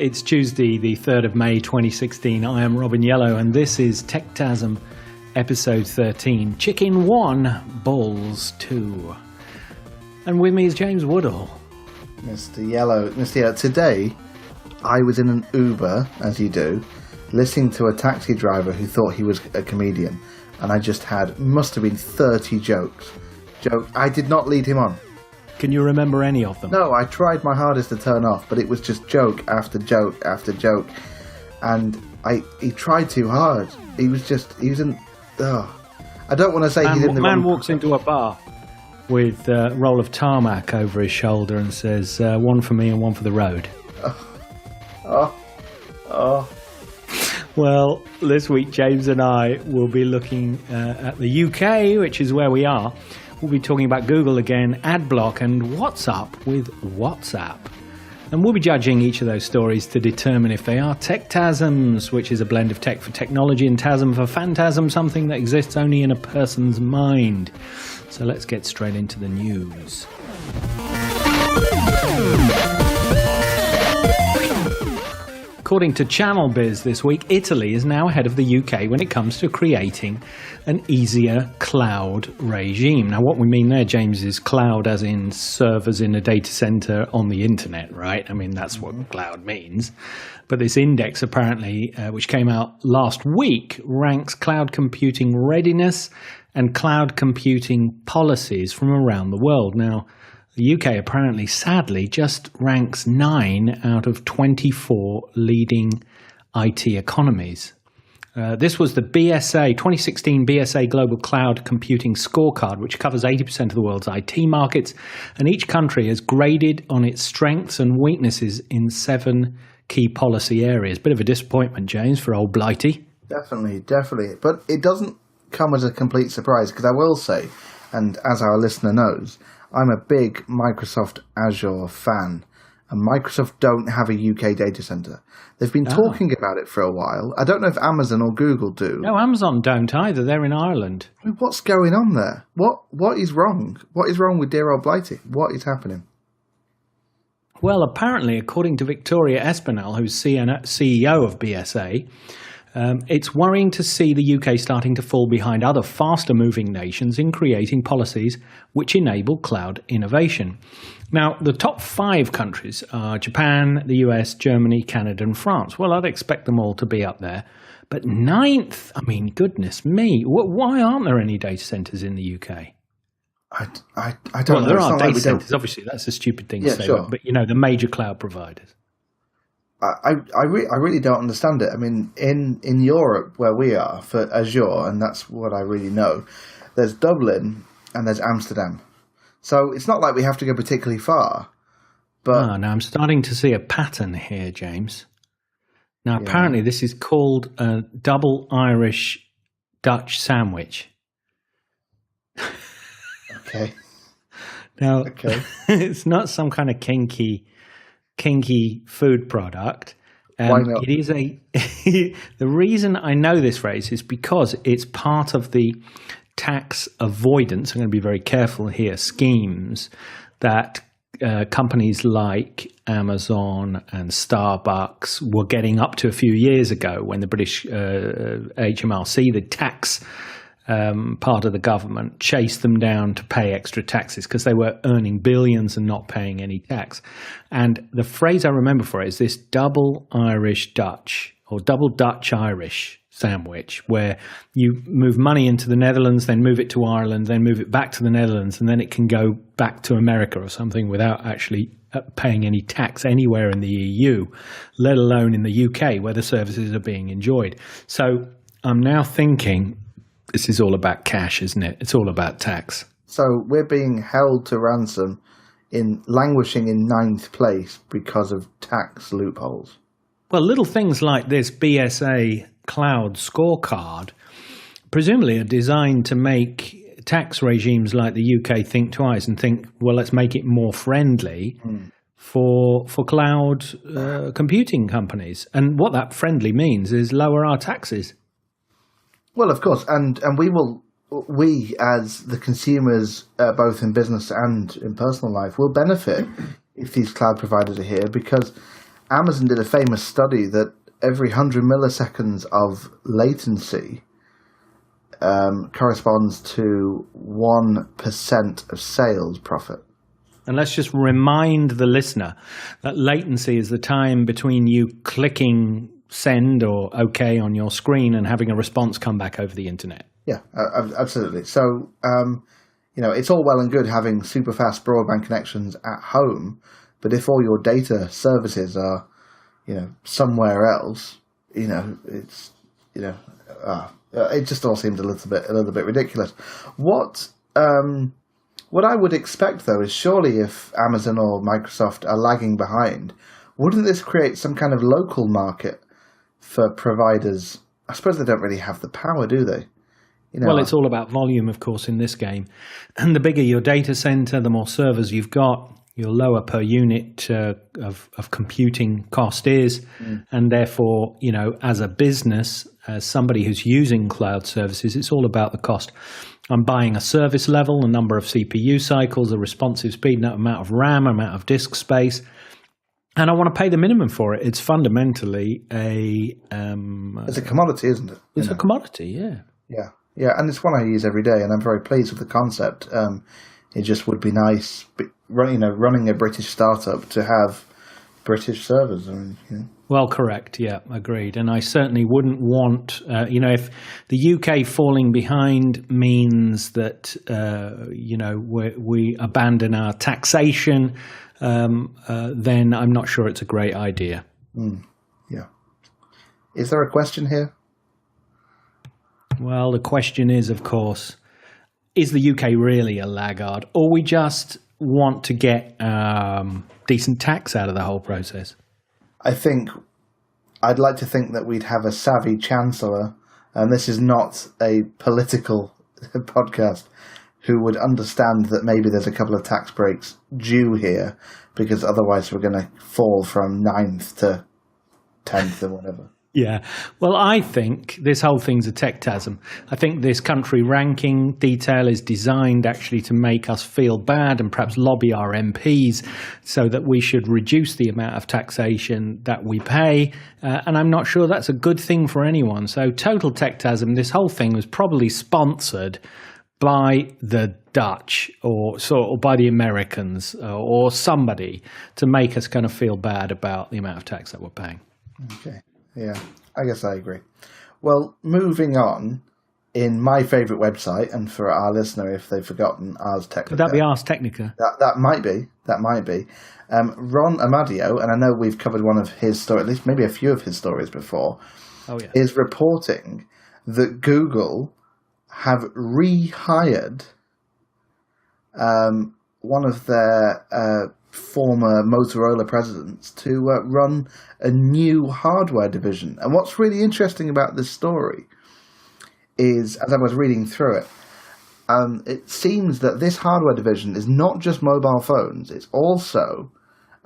It's Tuesday, the 3rd of May, 2016. I am Robin Yellow, and this is Techtasm, episode 13. Chicken 1, balls 2. And with me is James Woodall. Mr. Yellow. Today, I was in an Uber, as you do, listening to a taxi driver who thought he was a comedian, and I just must have been 30 jokes. I did not lead him on. Can you remember any of them? No, I tried my hardest to turn off, but it was just joke after joke after joke. And he tried too hard. I don't want to say he's in the man wrong... walks into a bar with a roll of tarmac over his shoulder and says, one for me and one for the road. Well, this week James and I will be looking at the UK, which is where we are. We'll be talking about Google again, Adblock, and what's up with WhatsApp. And we'll be judging each of those stories to determine if they are Techtasms, which is a blend of tech for technology and tasm for phantasm, something that exists only in a person's mind. So let's get straight into the news. According to Channel Biz this week, Italy is now ahead of the UK when it comes to creating an easier cloud regime. Now, what we mean there, James, is cloud as in servers in a data center on the internet, right? I mean, that's what cloud means. But this index, apparently, which came out last week, ranks cloud computing readiness and cloud computing policies from around the world. Now, the UK apparently, sadly, just ranks 9 out of 24 leading IT economies. This was the 2016 BSA Global Cloud Computing Scorecard, which covers 80% of the world's IT markets, and each country is graded on its strengths and weaknesses in 7 key policy areas. Bit of a disappointment, James, for old Blighty. Definitely. But it doesn't come as a complete surprise, because I will say, and as our listener knows, I'm a big Microsoft Azure fan, and Microsoft don't have a UK data center. They've been talking about it for a while. I don't know if Amazon or Google do. No, Amazon don't either. They're in Ireland. I mean, what's going on there? What is wrong? What is wrong with dear old Blighty? What is happening? Well, apparently, according to Victoria Espinel, who's CEO of BSA, it's worrying to see the UK starting to fall behind other faster-moving nations in creating policies which enable cloud innovation. Now, the top 5 countries are Japan, the US, Germany, Canada, and France. Well, I'd expect them all to be up there. But 9th, I mean, goodness me, why aren't there any data centers in the UK? I don't know. There are data centers, obviously. That's a stupid thing to say. Sure. But, the major cloud providers. I really don't understand it. I mean, in Europe, where we are, for Azure, and that's what I really know, there's Dublin and there's Amsterdam. So it's not like we have to go particularly far. But now I'm starting to see a pattern here, James. Now, apparently this is called a double Irish Dutch sandwich. Okay. Now, it's not some kind of kinky food product. Why not? It is the reason I know this phrase is because it's part of the tax avoidance, I'm going to be very careful here, schemes that companies like Amazon and Starbucks were getting up to a few years ago when the British HMRC, the tax part of the government, chased them down to pay extra taxes because they were earning billions and not paying any tax. And the phrase I remember for it is this double Irish Dutch or double Dutch Irish sandwich, where you move money into the Netherlands, then move it to Ireland, then move it back to the Netherlands, and then it can go back to America or something without actually paying any tax anywhere in the EU, let alone in the UK where the services are being enjoyed. So I'm now thinking, this is all about cash, isn't it? It's all about tax. So we're being held to ransom languishing in 9th place because of tax loopholes. Well, little things like this BSA cloud scorecard presumably are designed to make tax regimes like the UK think twice and think, well, let's make it more friendly for cloud computing companies. And what that friendly means is lower our taxes. Well, of course, and we as the consumers, both in business and in personal life, will benefit if these cloud providers are here, because Amazon did a famous study that every 100 milliseconds of latency corresponds to 1% of sales profit. And let's just remind the listener that latency is the time between you clicking send or OK on your screen and having a response come back over the internet. Yeah, absolutely. So, it's all well and good having super fast broadband connections at home, but if all your data services are, somewhere else, it just all seems a little bit ridiculous. What I would expect though is surely if Amazon or Microsoft are lagging behind, wouldn't this create some kind of local market for providers? I suppose they don't really have the power, do they? Well, it's all about volume, of course, in this game. And the bigger your data center, the more servers you've got, your lower per unit of computing cost is. And therefore, as a business, as somebody who's using cloud services, it's all about the cost. I'm buying a service level, a number of CPU cycles, a responsive speed, amount of RAM, amount of disk space. And I want to pay the minimum for it. It's fundamentally it's a commodity, isn't it? It's a commodity, yeah. Yeah, and it's one I use every day, and I'm very pleased with the concept. It just would be nice, running a British startup to have British servers. Well, correct. Yeah, agreed. And I certainly wouldn't want, if the UK falling behind means that, we abandon our taxation, then I'm not sure it's a great idea. Yeah. Is there a question here? Well, the question is, of course, is the UK really a laggard, or we just want to get decent tax out of the whole process? I'd like to think that we'd have a savvy chancellor, and this is not a political podcast, who would understand that maybe there's a couple of tax breaks due here, because otherwise we're going to fall from 9th to 10th or whatever. Yeah. Well, I think this whole thing's a Techtasm. I think this country ranking detail is designed actually to make us feel bad and perhaps lobby our MPs so that we should reduce the amount of taxation that we pay. And I'm not sure that's a good thing for anyone. So total Techtasm, this whole thing was probably sponsored by the Dutch or by the Americans or somebody to make us kind of feel bad about the amount of tax that we're paying. Okay. Yeah, I guess I agree. Well, moving on, in my favourite website, and for our listener, if they've forgotten, Ars Technica. Could that be Ars Technica? That might be. Ron Amadio, and I know we've covered one of his stories, at least maybe a few of his stories before, is reporting that Google have rehired one of their former Motorola presidents to run a new hardware division. And what's really interesting about this story is, as I was reading through it, it seems that this hardware division is not just mobile phones, it's also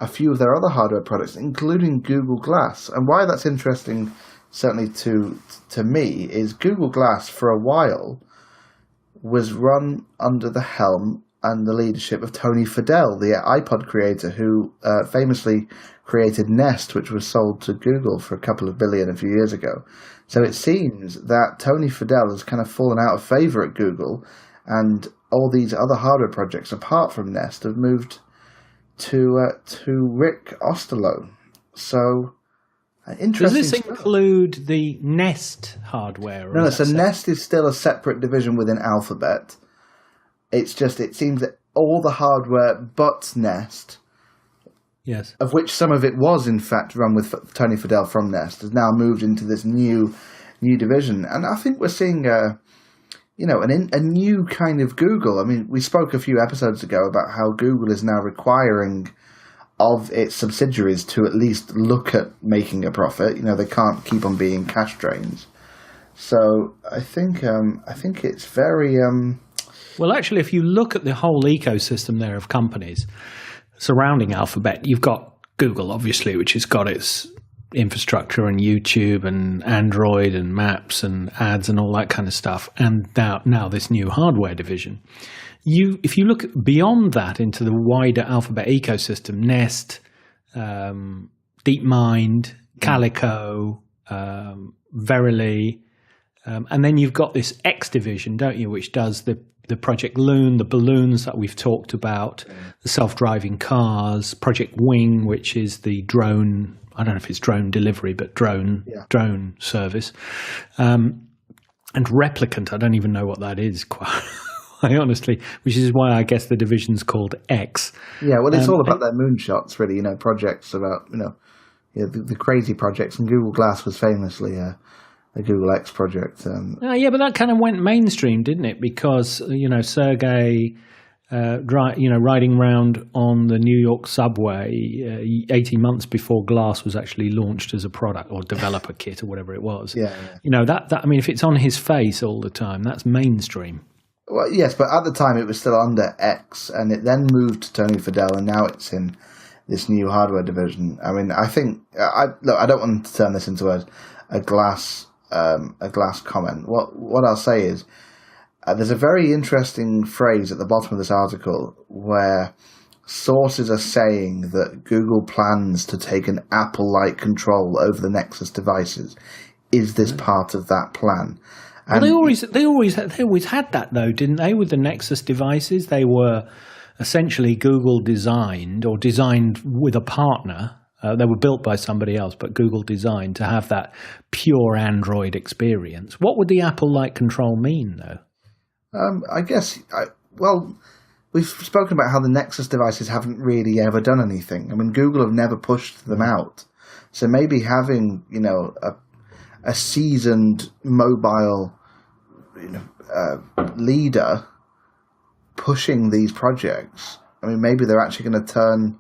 a few of their other hardware products, including Google Glass. And why that's interesting, certainly to me, is Google Glass for a while was run under the helm and the leadership of Tony Fadell, the iPod creator who famously created Nest, which was sold to Google for a couple of billion a few years ago. So it seems that Tony Fadell has kind of fallen out of favour at Google, and all these other hardware projects, apart from Nest, have moved to Rick Osterloh. So, interesting. Does this include the Nest hardware? No, so Nest is still a separate division within Alphabet. It's just, it seems that all the hardware but Nest, yes, of which some of it was in fact run with Tony Fadell from Nest, has now moved into this new division. And I think we're seeing a new kind of Google. I mean, we spoke a few episodes ago about how Google is now requiring of its subsidiaries to at least look at making a profit. They can't keep on being cash drains. So I think it's very. Well, actually, if you look at the whole ecosystem there of companies surrounding Alphabet, you've got Google, obviously, which has got its infrastructure and YouTube and Android and Maps and ads and all that kind of stuff, and now this new hardware division. If you look beyond that into the wider Alphabet ecosystem, Nest, DeepMind, Calico, Verily, and then you've got this X division, don't you, which does the Project Loon, the balloons that we've talked about, the self-driving cars, Project Wing, which is the drone. I don't know if it's drone delivery, but drone service, and Replicant. I don't even know what that is, quite honestly. Which is why I guess the division's called X. Yeah, well, it's all about their moonshots, really. Projects about the crazy projects, and Google Glass was famously a Google X project. Yeah, but that kind of went mainstream, didn't it? Because Sergey, riding around on the New York subway 18 months before Glass was actually launched as a product or developer kit or whatever it was. Yeah. That I mean, if it's on his face all the time, that's mainstream. Well, yes, but at the time it was still under X, and it then moved to Tony Fadell, and now it's in this new hardware division. I mean, I think I don't want to turn this into a glass comment. What I'll say is there's a very interesting phrase at the bottom of this article where sources are saying that Google plans to take an Apple-like control over the Nexus devices. Is this part of that plan? And well, they always had that though, didn't they? With the Nexus devices, they were essentially Google designed or designed with a partner. They were built by somebody else, but Google designed to have that pure Android experience. What would the Apple-like control mean, though? I guess, we've spoken about how the Nexus devices haven't really ever done anything. I mean, Google have never pushed them out. So maybe having, a seasoned mobile, leader pushing these projects. I mean, maybe they're actually going to turn,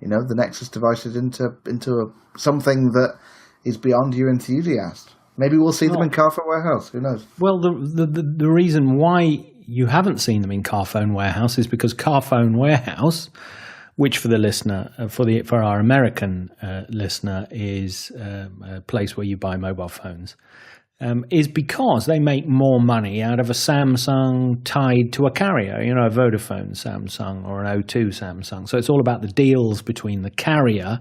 the Nexus devices into something that is beyond your enthusiast. Maybe we'll see them in Carphone Warehouse. Who knows? Well, the reason why you haven't seen them in Carphone Warehouse is because Carphone Warehouse, which for the listener, for our American listener, is a place where you buy mobile phones, is because they make more money out of a Samsung tied to a carrier, a Vodafone Samsung or an O2 Samsung. So it's all about the deals between the carrier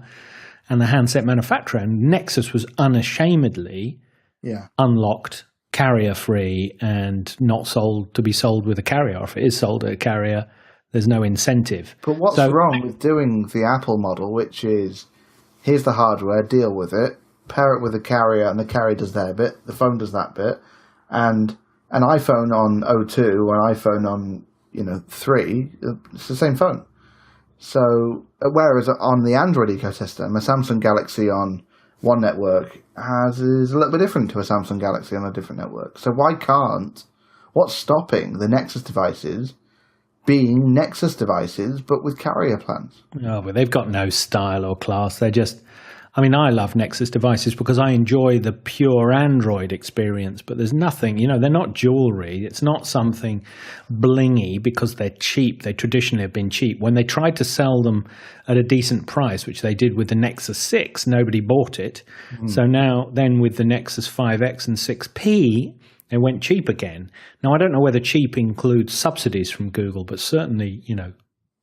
and the handset manufacturer. And Nexus was unashamedly unlocked, carrier-free, and not sold to be sold with a carrier. Or if it is sold at a carrier, there's no incentive. But what's wrong with doing the Apple model, which is, here's the hardware, deal with it, pair it with a carrier, and the carrier does their bit, the phone does that bit, and an iPhone on O2 or an iPhone on 3, it's the same phone. So, whereas on the Android ecosystem, a Samsung Galaxy on one network is a little bit different to a Samsung Galaxy on a different network. So what's stopping the Nexus devices being Nexus devices, but with carrier plans? Oh, but they've got no style or class. They're just, I love Nexus devices because I enjoy the pure Android experience, but there's nothing, they're not jewelry. It's not something blingy because they're cheap. They traditionally have been cheap. When they tried to sell them at a decent price, which they did with the Nexus 6, nobody bought it. Mm-hmm. So then with the Nexus 5X and 6P, they went cheap again. Now, I don't know whether cheap includes subsidies from Google, but certainly,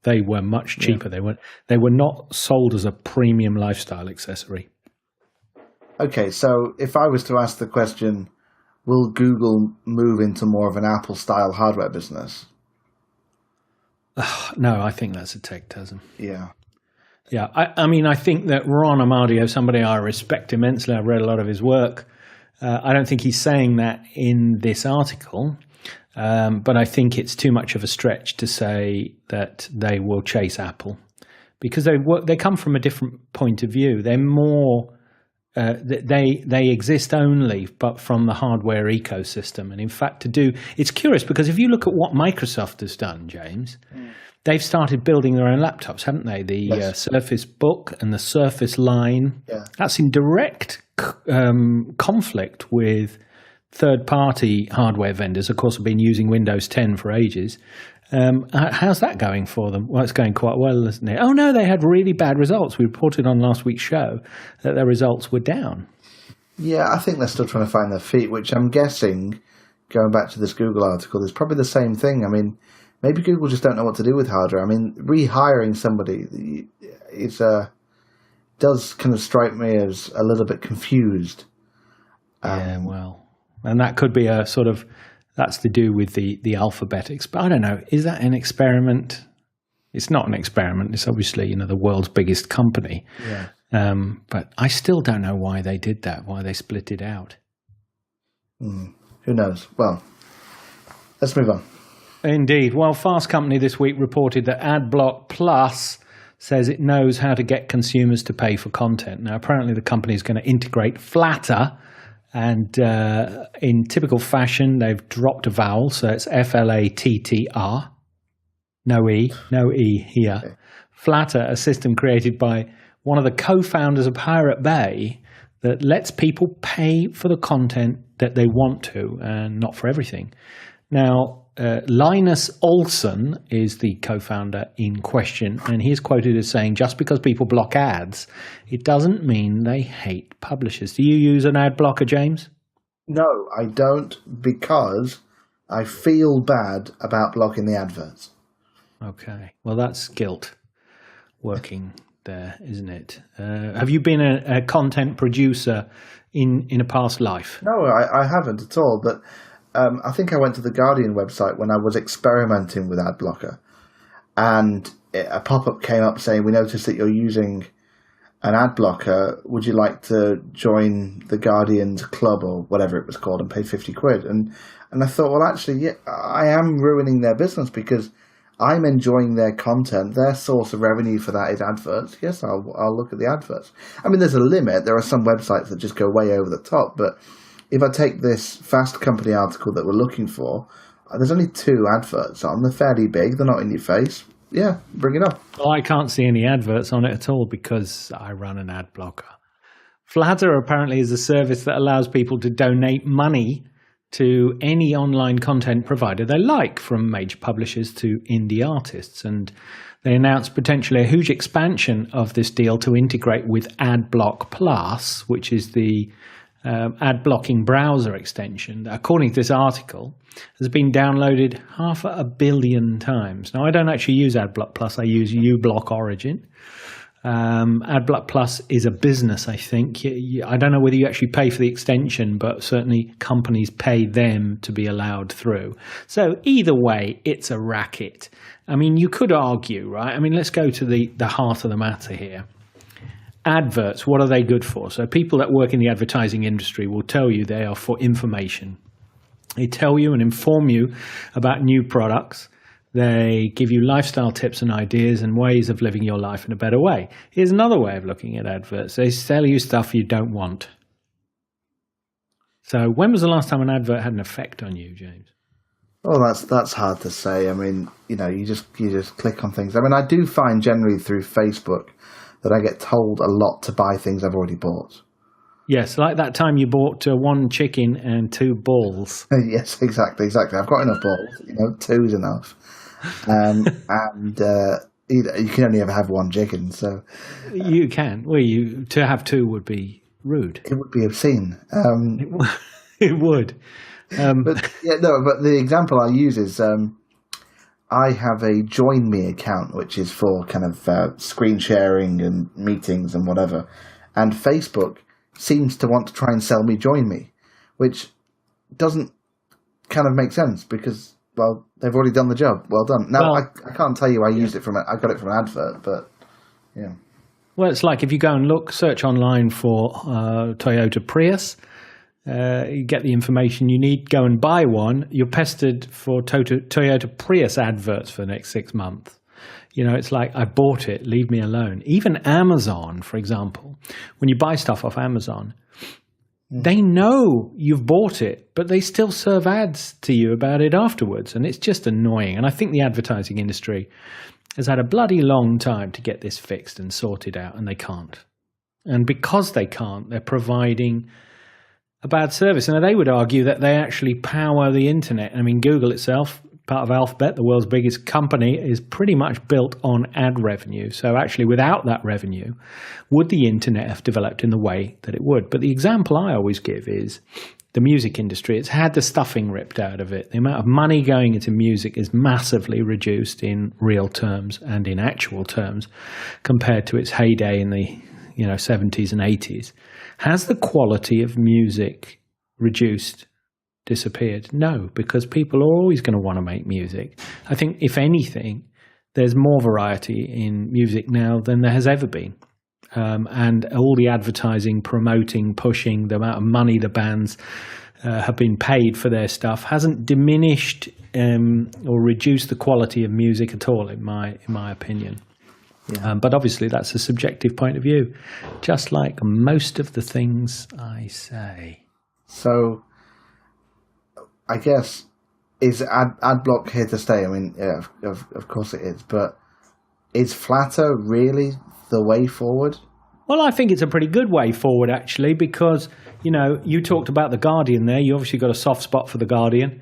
they were much cheaper. Yeah. They were not sold as a premium lifestyle accessory. Okay, so if I was to ask the question, will Google move into more of an Apple-style hardware business? No, I think that's a Techtasm. Yeah. Yeah, I think that Ron Amadio, somebody I respect immensely, I've read a lot of his work. I don't think he's saying that in this article. But I think it's too much of a stretch to say that they will chase Apple because they come from a different point of view. They're more they exist only but from the hardware ecosystem. And in fact, it's curious because if you look at what Microsoft has done, James, they've started building their own laptops, haven't they? The Surface Book and the Surface Line. Yeah. That's in direct conflict with third-party hardware vendors. Of course, have been using Windows 10 for ages. How's that going for them? Well, it's going quite well, isn't it? Oh, no, they had really bad results. We reported on last week's show that their results were down. Yeah, I think they're still trying to find their feet, which I'm guessing, going back to this Google article, is probably the same thing. I mean, maybe Google just don't know what to do with hardware. I mean, rehiring somebody does kind of strike me as a little bit confused. And that could be a sort of, that's to do with the alphabetics. But I don't know, is that an experiment? It's not an experiment. It's obviously, the world's biggest company. Yeah. But I still don't know why they did that, why they split it out. Who knows? Well, let's move on. Indeed. Well, Fast Company this week reported that Adblock Plus says it knows how to get consumers to pay for content. Now, apparently the company is going to integrate Flatter, and in typical fashion, they've dropped a vowel, so it's Flattr. No E here. Okay. Flatter, a system created by one of the co-founders of Pirate Bay that lets people pay for the content that they want to, and not for everything. Now, Linus Olsson is the co-founder in question, and he is quoted as saying, just because people block ads, it doesn't mean they hate publishers. Do you use an ad blocker, James? No, I don't, because I feel bad about blocking the adverts. Okay, well, that's guilt working there, isn't it? Have you been a content producer in a past life? No, I haven't at all, but I think I went to the Guardian website when I was experimenting with Adblocker, and a pop-up came up saying, we noticed that you're using an ad blocker. Would you like to join the Guardian's club or whatever it was called and pay 50 quid? And I thought, well, actually, yeah, I am ruining their business because I'm enjoying their content. Their source of revenue for that is adverts. Yes, I'll look at the adverts. I mean, there's a limit. There are some websites that just go way over the top, but if I take this Fast Company article that we're looking for, there's only 2 adverts on. They're fairly big. They're not in your face. Yeah, bring it up. Well, I can't see any adverts on it at all because I run an ad blocker. Flatter apparently is a service that allows people to donate money to any online content provider they like, from major publishers to indie artists. And they announced potentially a huge expansion of this deal to integrate with Adblock Plus, which is the ad blocking browser extension that, according to this article, has been downloaded 500 million times. Now, I don't actually use Adblock Plus. I use uBlock Origin. Adblock Plus is a business, I think. I don't know whether you actually pay for the extension, but certainly companies pay them to be allowed through. So either way, it's a racket. I mean, you could argue, right? I mean, let's go to the heart of the matter here. Adverts, what are they good for? So people that work in the advertising industry will tell you they are for information. They tell you and inform you about new products. They give you lifestyle tips and ideas and ways of living your life in a better way. Here's another way of looking at adverts. They sell you stuff you don't want. So when was the last time an advert had an effect on you, James? Well, that's hard to say. I mean, you just click on things. I mean, I do find generally through Facebook that I get told a lot to buy things I've already bought. Yes, like that time you bought 1 chicken and 2 balls. Yes, exactly. I've got enough balls. 2 is enough. And you can only ever have 1 chicken, so you can. Well, to have 2 would be rude. It would be obscene. It would. But the example I use is I have a Join Me account, which is for kind of screen sharing and meetings and whatever. And Facebook seems to want to try and sell me Join Me, which doesn't kind of make sense because, well, they've already done the job. Well done. Now, I can't tell you I got it from an advert, but yeah. Well, it's like if you go and search online for Toyota Prius, you get the information you need, go and buy one. You're pestered for Toyota Prius adverts for the next 6 months. It's like, I bought it, leave me alone. Even Amazon, for example, when you buy stuff off Amazon, they know you've bought it, but they still serve ads to you about it afterwards. And it's just annoying. And I think the advertising industry has had a bloody long time to get this fixed and sorted out, and they can't. And because they can't, they're providing a bad service. And they would argue that they actually power the internet. I mean, Google itself, part of Alphabet, the world's biggest company, is pretty much built on ad revenue. So actually, without that revenue, would the internet have developed in the way that it would? But the example I always give is the music industry. It's had the stuffing ripped out of it. The amount of money going into music is massively reduced in real terms and in actual terms compared to its heyday in the 70s and 80s. Has the quality of music reduced, disappeared? No, because people are always going to want to make music. I think, if anything, there's more variety in music now than there has ever been. And all the advertising, promoting, pushing, the amount of money the bands have been paid for their stuff hasn't diminished or reduced the quality of music at all, in my opinion. Yeah. But obviously that's a subjective point of view, just like most of the things I say. So I guess, is Adblock here to stay? I mean, yeah, of course it is, but is Flatter really the way forward? Well, I think it's a pretty good way forward, actually, because, you talked about The Guardian there. You obviously got a soft spot for The Guardian.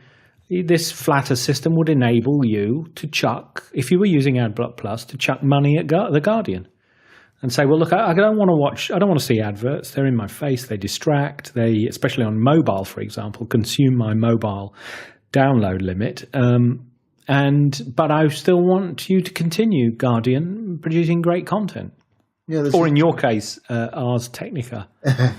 This Flatter system would enable you to chuck, if you were using Adblock Plus, to chuck money at The Guardian and say, well, look, I don't want to see adverts. They're in my face. They distract. They, especially on mobile, for example, consume my mobile download limit. But I still want you to continue, Guardian, producing great content. Yeah, or in your case, Ars Technica.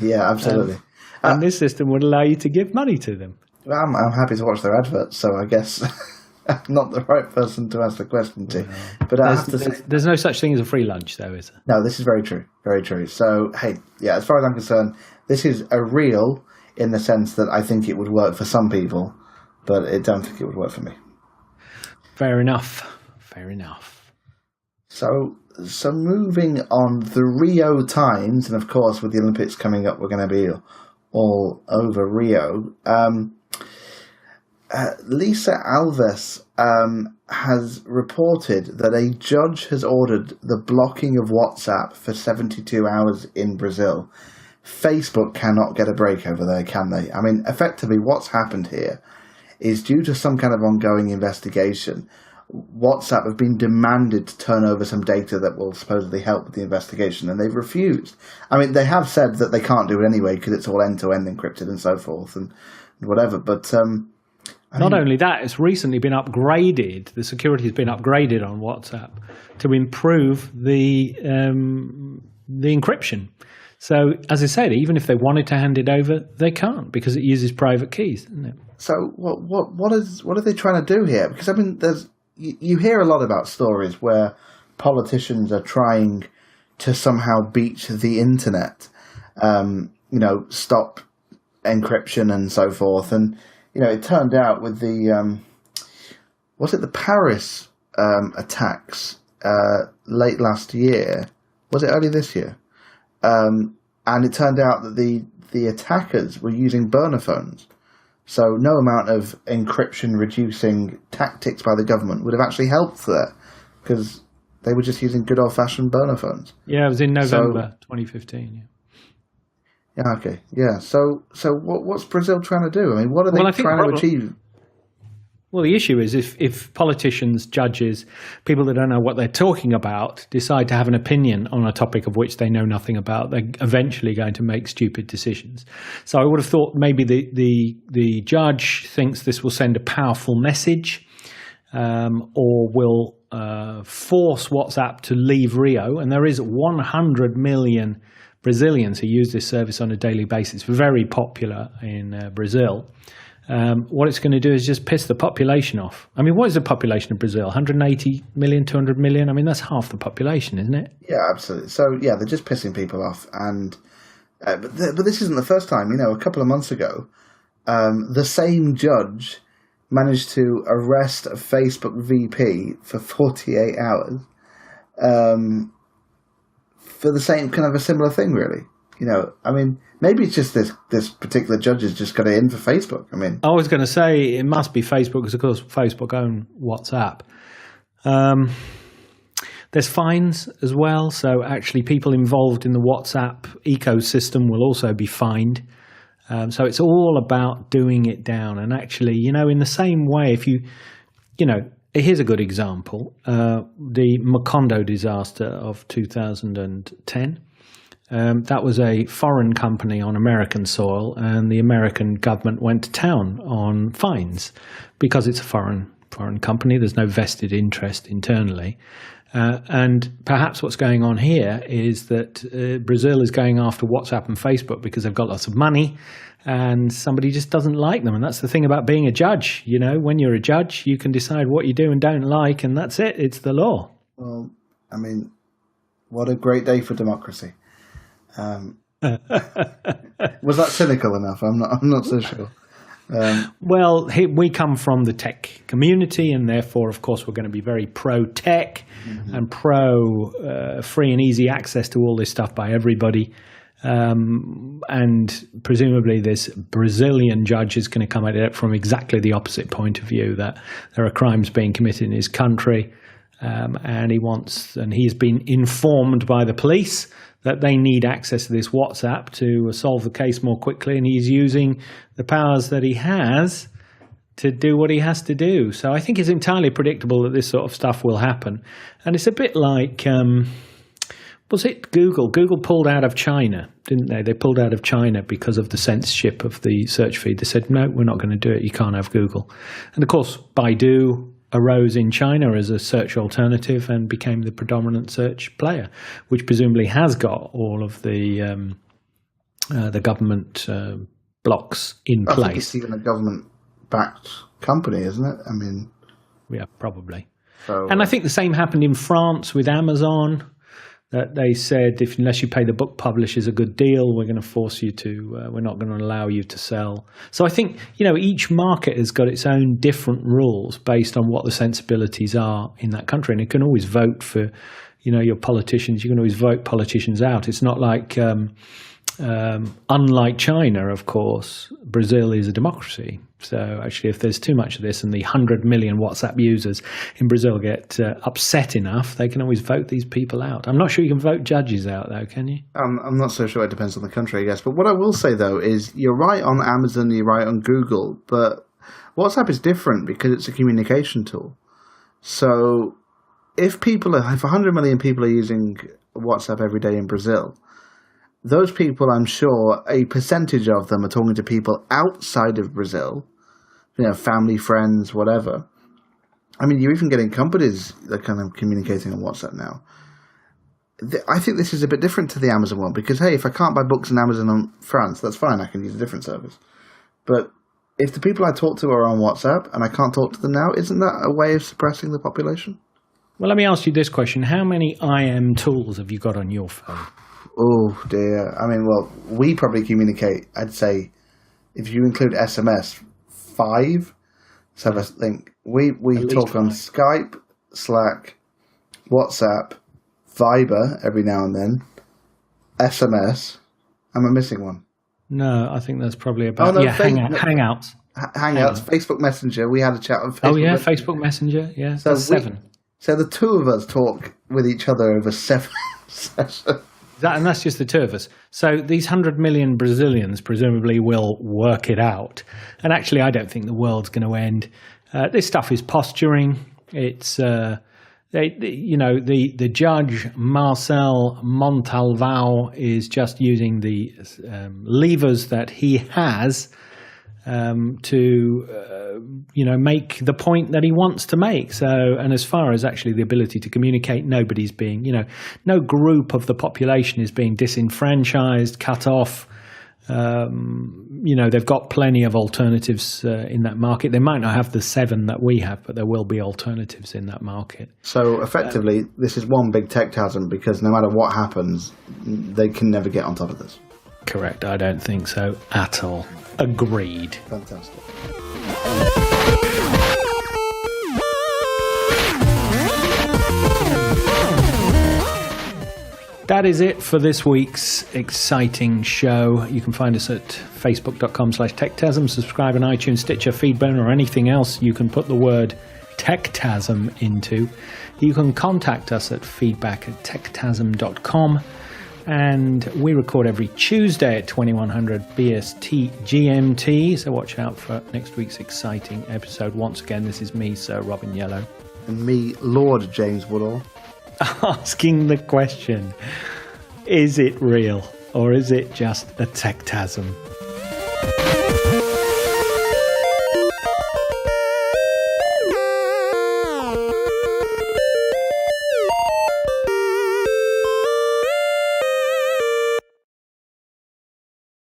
Yeah, absolutely. And this system would allow you to give money to them. Well, I'm happy to watch their adverts, so I guess I'm not the right person to ask the question to. But I have to say, there's no such thing as a free lunch, though, is there? No, this is very true. Very true. So, hey, yeah, as far as I'm concerned, this is a real in the sense that I think it would work for some people, but I don't think it would work for me. Fair enough. So moving on, the Rio Times, and of course with the Olympics coming up, we're going to be all over Rio. Lisa Alves has reported that a judge has ordered the blocking of WhatsApp for 72 hours in Brazil. Facebook cannot get a break over there, can they? I mean, effectively what's happened here is, due to some kind of ongoing investigation, WhatsApp have been demanded to turn over some data that will supposedly help with the investigation, and they've refused. I mean, they have said that they can't do it anyway because it's all end-to-end encrypted and so forth and whatever, but... Not only that, it's recently been upgraded. The security has been upgraded on WhatsApp to improve the encryption. So, as I said, even if they wanted to hand it over, they can't because it uses private keys, doesn't it? So, what are they trying to do here? Because I mean, you hear a lot about stories where politicians are trying to somehow beat the internet, stop encryption and so forth, and. It turned out with the, was it the Paris attacks late last year? Was it early this year? And it turned out that the attackers were using burner phones. So no amount of encryption reducing tactics by the government would have actually helped there, because they were just using good old-fashioned burner phones. Yeah, it was in November 2015, yeah. Yeah, okay. Yeah. So what's Brazil trying to do? I mean, what are they trying to achieve? Well, the issue is if politicians, judges, people that don't know what they're talking about decide to have an opinion on a topic of which they know nothing about, they're eventually going to make stupid decisions. So I would have thought maybe the judge thinks this will send a powerful message, or will force WhatsApp to leave Rio. And there is 100 million Brazilians who use this service on a daily basis, very popular in Brazil. What it's going to do is just piss the population off. I mean, what is the population of Brazil? 180 million, 200 million? I mean, that's half the population, isn't it? Yeah, absolutely. So, yeah, they're just pissing people off. And but this isn't the first time. A couple of months ago, the same judge managed to arrest a Facebook VP for 48 hours. For the same kind of a similar thing, really. I mean, maybe it's just this particular judge has just got it in for Facebook. I mean, I was going to say it must be Facebook because, of course, Facebook own WhatsApp. There's fines as well. So actually people involved in the WhatsApp ecosystem will also be fined. So it's all about doing it down. And actually, in the same way, if here's a good example. The Macondo disaster of 2010. That was a foreign company on American soil, and the American government went to town on fines because it's a foreign foreign company. There's no vested interest internally. And perhaps what's going on here is that Brazil is going after WhatsApp and Facebook because they've got lots of money and somebody just doesn't like them. And that's the thing about being a judge. You know, when you're a judge, you can decide what you do and don't like, and that's it. It's the law. Well, I mean, what a great day for democracy. Was that cynical enough? I'm not so sure. Well, we come from the tech community, and therefore, of course, we're going to be very pro-tech and pro-free and easy access to all this stuff by everybody. And presumably this Brazilian judge is going to come at it from exactly the opposite point of view, that there are crimes being committed in his country, and he's been informed by the police that they need access to this WhatsApp to solve the case more quickly, and he's using the powers that he has to do what he has to do. So I think it's entirely predictable that this sort of stuff will happen. And it's a bit like, was it Google? Google pulled out of China, didn't they? They pulled out of China because of the censorship of the search feed. They said, no, we're not going to do it. You can't have Google. And of course, Baidu arose in China as a search alternative and became the predominant search player, which presumably has got all of the government blocks in place. I think it's even a government-backed company, isn't it? I mean, yeah, probably. So, and I think the same happened in France with Amazon. That they said, unless you pay the book publishers a good deal, we're going to force you to. We're not going to allow you to sell. So I think each market has got its own different rules based on what the sensibilities are in that country, and it can always vote for, your politicians. You can always vote politicians out. It's not like, unlike China, of course, Brazil is a democracy. So actually, if there's too much of this and the 100 million WhatsApp users in Brazil get upset enough, they can always vote these people out. I'm not sure you can vote judges out, though, can you? I'm not so sure. It depends on the country, I guess. But what I will say, though, is you're right on Amazon, you're right on Google, but WhatsApp is different because it's a communication tool. So if 100 million people are using WhatsApp every day in Brazil, those people, I'm sure, a percentage of them are talking to people outside of Brazil, family, friends, whatever. I mean, you're even getting companies that are kind of communicating on WhatsApp now. I think this is a bit different to the Amazon one because, hey, if I can't buy books on Amazon in France, that's fine. I can use a different service. But if the people I talk to are on WhatsApp and I can't talk to them now, isn't that a way of suppressing the population? Well, let me ask you this question. How many IM tools have you got on your phone? Oh, dear. I mean, well, we probably communicate, I'd say, if you include SMS, 5. So I think we talk on Skype, Slack, WhatsApp, Viber every now and then, SMS. Am I missing one? No, I think that's probably about... Hangouts. Hangouts, Facebook Messenger. We had a chat on Facebook. Oh, yeah, Facebook Messenger. Yeah, so that's 7. So the two of us talk with each other over 7 sessions. And that's just the two of us. So these 100 million Brazilians presumably will work it out. And actually, I don't think the world's going to end. This stuff is posturing. It's, the judge, Marcel Montalvão, is just using the levers that he has to make the point that he wants to make. So, and as far as actually the ability to communicate, nobody's being, no group of the population is being disenfranchised, cut off. They've got plenty of alternatives in that market. They might not have the 7 that we have, but there will be alternatives in that market. So effectively, this is one big Techtasm because no matter what happens, they can never get on top of this. Correct. I don't think so at all. Agreed. Fantastic. That is it for this week's exciting show. You can find us at facebook.com/Techtasm. Subscribe on iTunes, Stitcher, Feedburner, or anything else you can put the word Techtasm into. You can contact us at feedback@techtasm.com. And we record every Tuesday at 2100 BST GMT. So watch out for next week's exciting episode. Once again, this is me, Sir Robin Yellow. And me, Lord James Woodall. Asking the question, is it real or is it just a Techtasm?